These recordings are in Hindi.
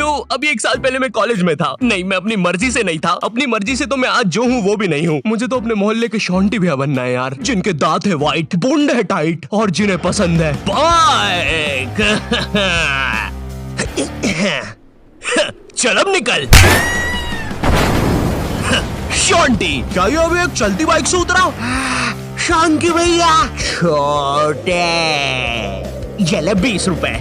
तो अभी 1 साल पहले मैं कॉलेज में था। नहीं, मैं अपनी मर्जी से नहीं था। अपनी मर्जी से तो मैं आज जो हूँ वो भी नहीं हूँ। मुझे तो अपने मोहल्ले के शॉन्टी भैया बनना है यार, जिनके दांत है व्हाइट, बूंद है टाइट और जिन्हें पसंद है बाइक। चल अब निकल शॉन्टी। क्या ये अभी एक चलती बाइक से उतरा? शांति भैया, छोटे ये ले 20 रुपए।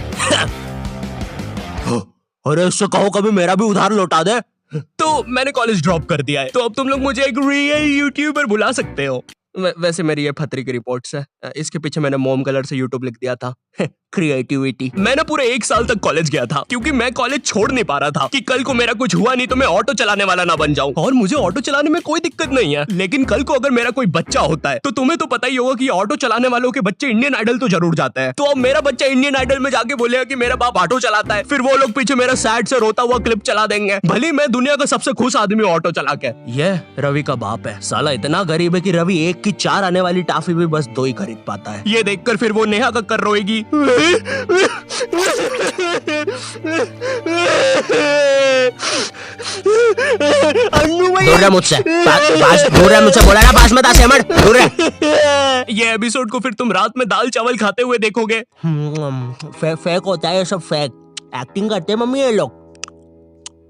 अरे इससे कहो कभी मेरा भी उधार लौटा दे। तो मैंने कॉलेज ड्रॉप कर दिया है, तो अब तुम लोग मुझे एक रियल यूट्यूबर बुला सकते हो। वैसे मेरी ये फतरी की रिपोर्ट्स है। इसके पीछे मैंने मोम कलर से यूट्यूब लिख दिया था। क्रिएटिविटी। मैंने पूरे 1 साल तक कॉलेज गया था, क्योंकि मैं कॉलेज छोड़ नहीं पा रहा था कि कल को मेरा कुछ हुआ नहीं तो मैं ऑटो चलाने वाला ना बन जाऊं। और मुझे ऑटो चलाने में कोई दिक्कत नहीं है, लेकिन कल को अगर मेरा कोई बच्चा होता है तो तुम्हें तो पता ही होगा कि ऑटो चलाने वालों के बच्चे इंडियन आइडल तो जरूर जाते हैं। तो अब मेरा बच्चा इंडियन आइडल में जाके बोलेगा कि मेरा बाप ऑटो चलाता है, फिर वो लोग पीछे मेरा सैड से रोता हुआ क्लिप चला देंगे, भले मैं दुनिया का सबसे खुश आदमी ऑटो चला के। ये रवि का बाप है, साला इतना गरीब है कि रवि 1 की 4 आने वाली टाफी भी बस 2 ही खरीद पाता है। ये देखकर फिर वो नेहा कक्कर रोएगी। दूर रह मुझसे, दूर रह मुझसे, बोला ना पास मत आ सेमर, दूर रह। ये एपिसोड को फिर तुम रात में दाल चावल खाते हुए देखोगे। फेक होता है ये सब, फेक एक्टिंग करते हैं मम्मी ये लोग।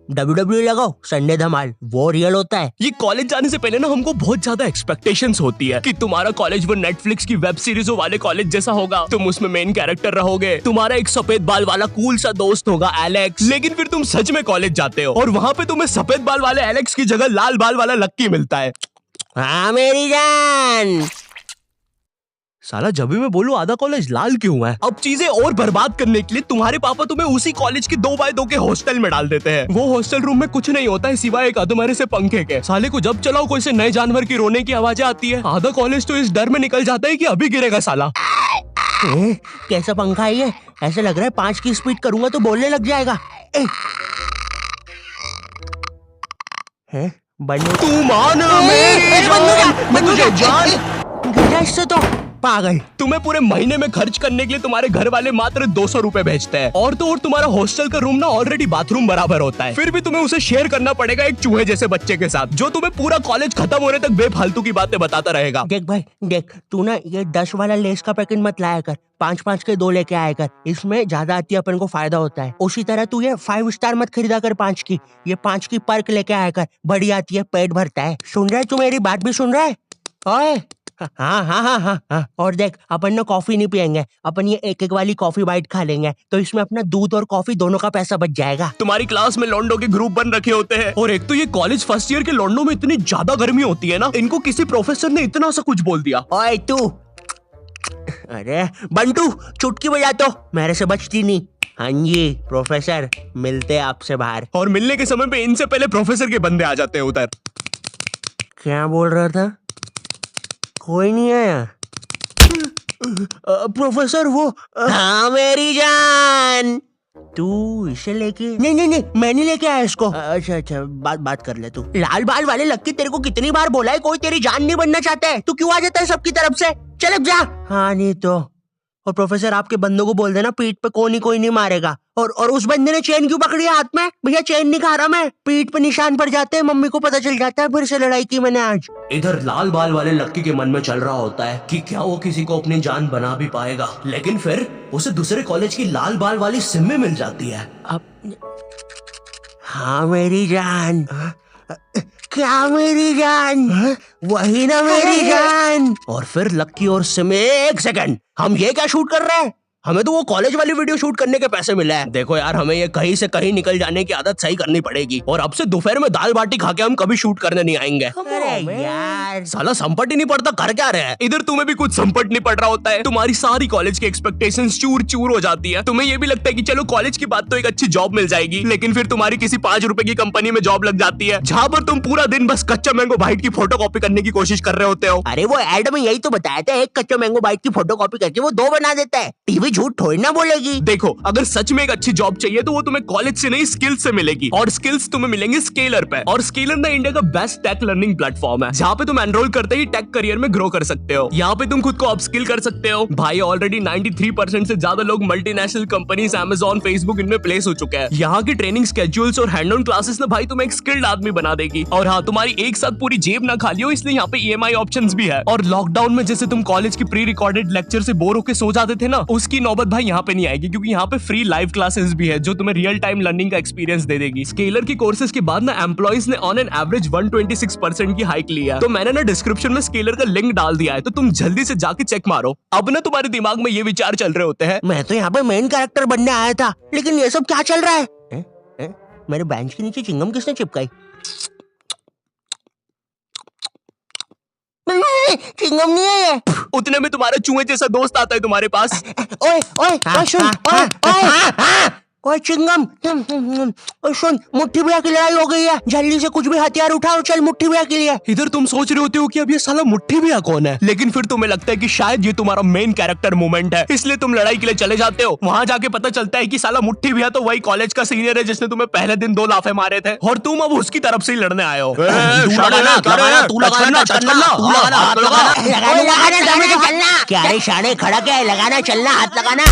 WWE लगाओ, संडे धमाल, वो रियल होता है। ये कॉलेज जाने से पहले ना हमको बहुत ज्यादा एक्सपेक्टेशंस होती है कि तुम्हारा कॉलेज वो नेटफ्लिक्स की वेब सीरीजों वाले कॉलेज जैसा होगा, तुम उसमें मेन कैरेक्टर रहोगे, तुम्हारा एक सफेद बाल वाला कूल सा दोस्त होगा एलेक्स। लेकिन फिर तुम सच में कॉलेज जाते हो और वहाँ पे तुम्हें सफेद बाल वाले एलेक्स की जगह लाल बाल वाला लक्की मिलता है। हाँ मेरी जान। साला जब भी मैं बोलूं आधा कॉलेज लाल क्यों है। अब चीजें और बर्बाद करने के लिए तुम्हारे पापा तुम्हें उसी कॉलेज के 2x2 के हॉस्टल में डाल देते हैं। वो हॉस्टल रूम में कुछ नहीं होता है सिवाय एक अधमरे से पंखे के। साले को जब चलाओ कोई से नए जानवर की रोने की आवाजें आती है। आधा कॉलेज तो इस डर में निकल जाता है कि अभी गिरेगा साला। कैसा पंखा है ये? ऐसा लग रहा है 5 की स्पीड करूंगा तो बोलने लग जाएगा। बंदूक तू मान मुझे जान इससे तो पागल। तुम्हें पूरे महीने में खर्च करने के लिए तुम्हारे घर वाले मात्र 200 रुपए भेजते हैं, और तो और तुम्हारा हॉस्टल का रूम ना ऑलरेडी बाथरूम बराबर होता है, फिर भी तुम्हें उसे शेयर करना पड़ेगा एक चूहे जैसे बच्चे के साथ, जो तुम्हें पूरा कॉलेज खत्म होने तक बेफालतू की बातें बताता रहेगा। देख भाई देख, तू ना ये 10 वाला लेस का पैकेट मत लाया कर, 5-5 के 2 लेके आया कर, इसमें ज्यादा आती है, अपन को फायदा होता है। उसी तरह तू ये 5 स्टार मत खरीदा कर 5 की, ये 5 की पर्क लेके आया कर, बड़ी आती है, पेट भरता है। सुन रहा है तू? मेरी बात भी सुन रहा है? ओए हाँ हाँ हाँ हाँ हाँ। और देख, अपन ना कॉफी नहीं पियेंगे, अपन ये 1-1 वाली कॉफी बाइट खा लेंगे, तो इसमें अपना दूध और कॉफी दोनों का पैसा बच जाएगा। तुम्हारी क्लास में लॉन्डो के ग्रुप बन रखे होते हैं, और एक तो ये कॉलेज फर्स्ट ईयर के लॉन्डो में इतनी ज्यादा गर्मी होती है ना, इनको किसी प्रोफेसर ने इतना सा कुछ बोल दिया। ओए तू, अरे बंटू चुटकी बजा तो, मेरे से बचती नहीं। हाँ जी प्रोफेसर, मिलते आपसे बाहर। और मिलने के समय पे इनसे पहले प्रोफेसर के बंदे आ जाते हैं उधर। क्या बोल रहा था? कोई नहीं आया? प्रोफेसर वो हाँ मेरी जान, तू इसे लेके? नहीं नहीं नहीं, मैं नहीं लेके आया इसको। अच्छा अच्छा, बात कर ले तू। लाल बाल वाले लक्की, तेरे को कितनी बार बोला है कोई तेरी जान नहीं बनना चाहता है, तू क्यों आ जाता है सबकी तरफ से? चल अब जा। हाँ नहीं तो। और प्रोफेसर आपके बंदों को बोल देना पीठ पे कोई नहीं मारेगा। और उस बंदे ने चेन क्यों पकड़ी है हाथ में? भैया चेन नहीं खा रहा मैं, पीठ पे निशान पड़ जाते हैं, मम्मी को पता चल जाता है, फिर से लड़ाई की मैंने आज। इधर लाल बाल वाले लक्की के मन में चल रहा होता है कि क्या वो किसी को अपनी जान बना भी पाएगा, लेकिन फिर उसे दूसरे कॉलेज की लाल बाल वाली सिम्मी मिल जाती है। अब हाँ मेरी जान, क्या मेरी जान? वही ना मेरी जान। और फिर लक्की और सिम्मी, 1 सेकंड, हम ये क्या शूट कर रहे हैं? हमें तो वो कॉलेज वाली वीडियो शूट करने के पैसे मिले हैं। देखो यार, हमें ये कहीं से कहीं निकल जाने की आदत सही करनी पड़ेगी, और अब से दोपहर में दाल बाटी खा के हम कभी शूट करने नहीं आएंगे। अरे यार, साला संपट ही नहीं पड़ता, कर क्या रहे हैं? इधर तुम्हें भी कुछ संपट नहीं पड़ रहा होता है, तुम्हारी सारी कॉलेज की एक्सपेक्टेशंस चूर चूर हो जाती है। तुम्हें ये भी लगता है कि चलो कॉलेज की बात तो एक अच्छी जॉब मिल जाएगी, लेकिन फिर तुम्हारी किसी 5 रुपए की कंपनी में जॉब लग जाती है, जहाँ पर तुम पूरा दिन बस कच्चा मैंगो बाइट की फोटो कॉपी करने की कोशिश कर रहे होते हो। अरे वो एड में यही तो बताया था, एक कच्चा मैंगो बाइट की फोटो कॉपी करके वो 2 बना देता है। टीवी झूठ थोड़ी ना बोलेगी। देखो, अगर सच में एक अच्छी जॉब चाहिए तो वो तुम्हें कॉलेज से नहीं स्किल्स से मिलेगी, और स्किल्स तुम्हें मिलेंगे स्केलर पे। और स्केलर ना इंडिया का बेस्ट टेक लर्निंग प्लेटफॉर्म है, जहाँ पे तुम एनरोल करते ही टेक करियर में ग्रो कर सकते हो। यहाँ पे तुम खुद को अपस्किल कर सकते हो। भाई ऑलरेडी 93% से ज्यादा लोग मल्टीनेशनल कंपनीज, Amazon, फेसबुक इनमें प्लेस हो चुके हैं। यहाँ की ट्रेनिंग स्केड्यूल्स और हैंड ऑन क्लासेस ना भाई तुम्हें एक स्किल्ड आदमी बना देगी। और हाँ, तुम्हारी एक साथ पूरी जेब ना खाली हो, इसलिए यहाँ पे EMI ऑप्शंस भी है। और लॉकडाउन में जैसे तुम कॉलेज की प्री रिकॉर्डेड लेक्चर से बोर होकर सो जाते थे ना, उसकी नौबत भाई यहाँ पे नहीं आएगी, क्योंकि यहाँ पे फ्री लाइव क्लासेस भी है जो तुम्हें रियल टाइम लर्निंग का एक्सपीरियंस दे देगी। स्केलर की कोर्सेज के बाद ना एम्प्लॉइज ने ऑन एन एवरेज 126% की हाइक लिया। तो मैंने ना डिस्क्रिप्शन में स्केलर का लिंक डाल दिया है, तो तुम जल्दी से जाके चेक मारो। अब ना तुम्हारे दिमाग में ये विचार चल रहे होते हैं, मैं तो यहाँ पे मेन कैरेक्टर बनने आया था, लेकिन ये सब क्या चल रहा है? मेरे बेंच के नीचे चिंगम किसने चिपकाई? चिंगम नहीं है ये। उतने में तुम्हारा चूहे जैसा दोस्त आता है तुम्हारे पास। ओए ओए ओए सुन, ओए ओए ओए चिंगम, ओए सुन, मुट्ठी भैया की लड़ाई हो गई है, जल्दी से कुछ भी हथियार उठाओ, चल मुट्ठी भैया के लिए। इधर तुम सोच रहे होते हो कि अब ये साला मुट्ठी भैया कौन है, लेकिन फिर तुम्हें लगता है कि शायद ये तुम्हारा मेन कैरेक्टर मोमेंट है, इसलिए तुम लड़ाई के लिए चले जाते हो। वहाँ जाके पता चलता है कि साला मुट्ठी भैया तो वही कॉलेज का सीनियर है जिसने तुम्हें पहले दिन 2 लाफे मारे थे, और तुम अब उसकी तरफ से ही लड़ने आए हो। क्या रे शाने, खड़ा क्या है? लगाना, चलना, हाथ लगाना।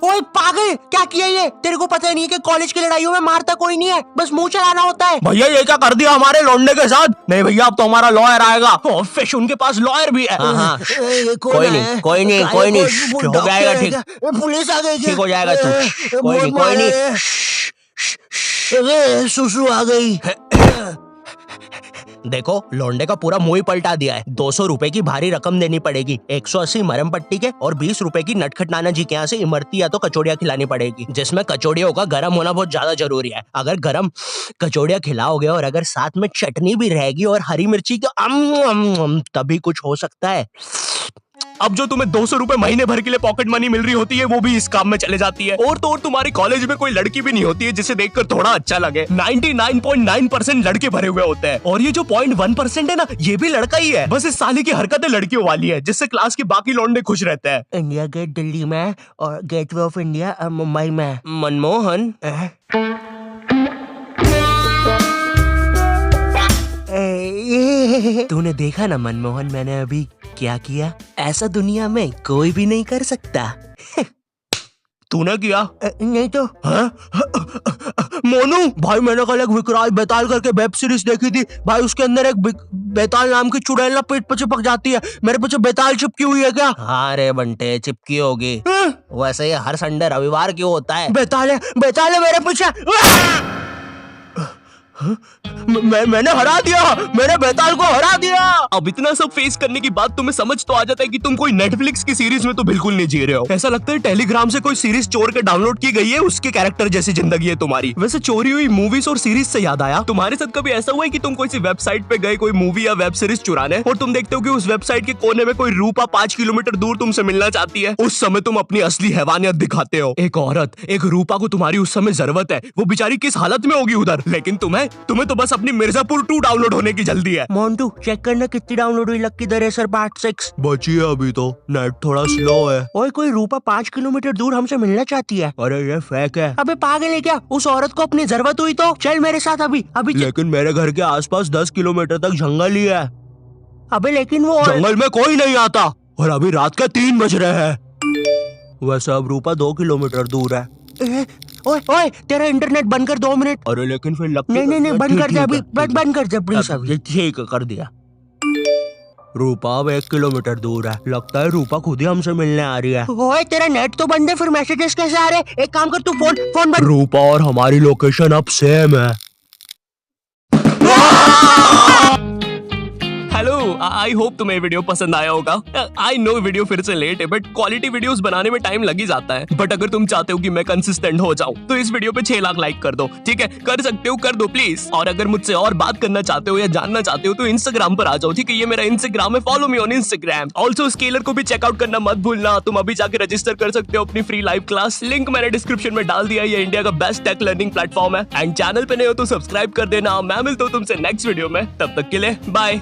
ओए पागल, क्या किया ये? तेरे को पता नहीं है कि कॉलेज की लड़ाइयों में मारता कोई नहीं है, बस मुंह चलाना होता है। भैया ये क्या कर दिया हमारे लौंडे के साथ? नहीं भैया, अब तो हमारा लॉयर आएगा। फिश उनके पास लॉयर भी है। कोई नहीं, कोई नहीं, कोई नहीं, हो जाएगा ठीक। पुलिस आ गई, ठीक हो जाएगा तू, कोई नहीं, कोई नहीं। सुसु आ गई। देखो, लौंडे का पूरा मुंह ही पलटा दिया है। 200 रुपए की भारी रकम देनी पड़ेगी, 180 मरम पट्टी के और 20 रुपए की नटखट नाना जी के यहाँ से इमरती या तो कचौड़ियाँ खिलानी पड़ेगी, जिसमें कचौड़ियों का गर्म होना बहुत ज्यादा जरूरी है। अगर गर्म कचौड़ियाँ खिलाओगे और अगर साथ में चटनी भी रहेगी और हरी मिर्ची का तभी कुछ हो सकता है। अब जो तुम्हें 200 रुपए महीने भर के लिए पॉकेट मनी मिल रही होती है, वो भी इस काम में चले जाती है। और तो और तुम्हारी कॉलेज में कोई लड़की भी नहीं होती है जिसे देखकर थोड़ा अच्छा लगे। 99.9% लड़के भरे हुए होते हैं, और ये जो 0.1% है ना, ये भी लड़का ही है। बस इस साले की हरकतें लड़कियों वाली है, जिससे क्लास के बाकी लौंडे खुश रहते हैं। इंडिया गेट दिल्ली में और गेटवे ऑफ इंडिया मुंबई में। मनमोहन, तूने देखा ना मनमोहन, मैंने अभी क्या किया? ऐसा दुनिया में कोई भी नहीं कर सकता। तूने किया? नहीं तो। मोनू भाई, मैंने कल एक विकराल बेताल करके वेब सीरीज देखी थी भाई, उसके अंदर एक बेताल नाम की चुड़ैल ना पेट पे चिपक जाती है। मेरे पीछे बेताल चिपकी हुई है क्या? हाँ रे बंटे, चिपकी होगी। वैसे ये हर संडे रविवार क्यों होता है? बेताल है मेरे पीछे। मैंने हरा दिया, मैंने बेताल को हरा दिया। अब इतना सब फेस करने के बाद तुम्हें समझ तो आ जाता है कि तुम कोई नेटफ्लिक्स की सीरीज में तो बिल्कुल नहीं जी रहे हो। ऐसा लगता है टेलीग्राम से कोई सीरीज चोर के डाउनलोड की गई है, उसके कैरेक्टर जैसी जिंदगी है तुम्हारी। वैसे चोरी हुई मूवीज और सीरीज से याद आया, तुम्हारे साथ कभी ऐसा हुआ है कि तुम कोई सी वेबसाइट पे गए कोई मूवी या वेब सीरीज चुराने, और तुम देखते हो कि उस वेबसाइट के कोने में कोई रूपा 5 किलोमीटर दूर तुमसे मिलना चाहती है? उस समय तुम अपनी असली हैवानियत दिखाते हो। एक औरत, एक रूपा को तुम्हारी उस समय जरूरत है, वो बेचारी किस हालत में होगी उधर, लेकिन तुम्हें तो बस अपनी मिर्जापुर 2 डाउनलोड होने की जल्दी है। मोन्टू चेक करना कितनी डाउनलोड हुई लक्की द रेसर पार्ट 6। बची है अभी तो, नेट थोड़ा स्लो है। ओए कोई रूपा 5 किलोमीटर दूर हमसे मिलना चाहती है। अरे ये फेक है। अबे पागल है क्या? उस औरत को अपनी जरूरत हुई तो चल मेरे साथ अभी। लेकिन मेरे घर के आसपास 10 किलोमीटर तक जंगल ही है। अबे लेकिन वो जंगल में कोई नहीं आता, और अभी रात के 3 बज रहे हैं। वैसे अब रूपा 2 किलोमीटर दूर है। ओए ओए तेरा इंटरनेट बंद कर 2 मिनट। अरे लेकिन फिर लगता नहीं बंद कर दे अभी, बंद कर दे प्लीज अभी। ठीक कर दिया। रूपा अब 1 किलोमीटर दूर है, लगता है रूपा खुद ही हमसे मिलने आ रही है। ओए तेरा नेट तो बंद है, फिर मैसेजेस कैसे आ रहे? एक काम कर, तू फोन बंद। रूपा और हमारी लोकेशन अब सेम है। हेलो, आई होप तुम्हें वीडियो पसंद आया होगा। आई नो वीडियो फिर से लेट है, बट क्वालिटी वीडियोस बनाने में टाइम लग ही जाता है। बट अगर तुम चाहते हो कि मैं कंसिस्टेंट हो जाऊं, तो इस वीडियो पे 6 लाख लाइक कर दो। ठीक है, कर सकते हो, कर दो प्लीज। और अगर मुझसे और बात करना चाहते हो या जानना चाहते हो तो इंस्टाग्राम पर आ जाओ। ठीक है, ये मेरा इंस्टाग्राम है, follow me on Instagram. Also scalar को भी चेकआउट करना मत भूलना। तुम अभी जाके रजिस्टर कर सकते हो अपनी फ्री लाइव क्लास, लिंक मैंने डिस्क्रिप्शन में डाल दिया। ये इंडिया का बेस्ट टेक लर्निंग प्लेटफॉर्म है। एंड चैनल पे नए हो तो सब्सक्राइब कर देना। मैं मिलता हूँ तुमसे नेक्स्ट वीडियो में, तब तक के लिए बाय।